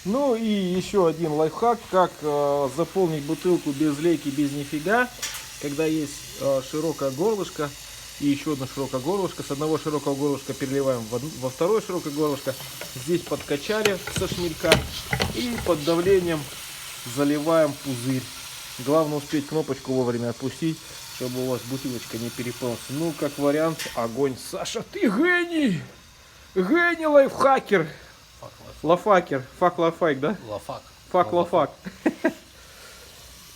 Ну и еще один лайфхак, как заполнить бутылку без лейки, без нифига, когда есть широкое горлышко и еще одно широкое горлышко. С одного широкого горлышка переливаем во второе широкое горлышко. Здесь подкачали со шнелька и под давлением заливаем пузырь. Главное успеть кнопочку вовремя отпустить, чтобы у вас бутылочка не переполнилась. Ну, как вариант, огонь. Саша, ты гений! Гений лайфхакер! Фак, Лафакер. Фак лафайк, да? лафак. Фак лафак.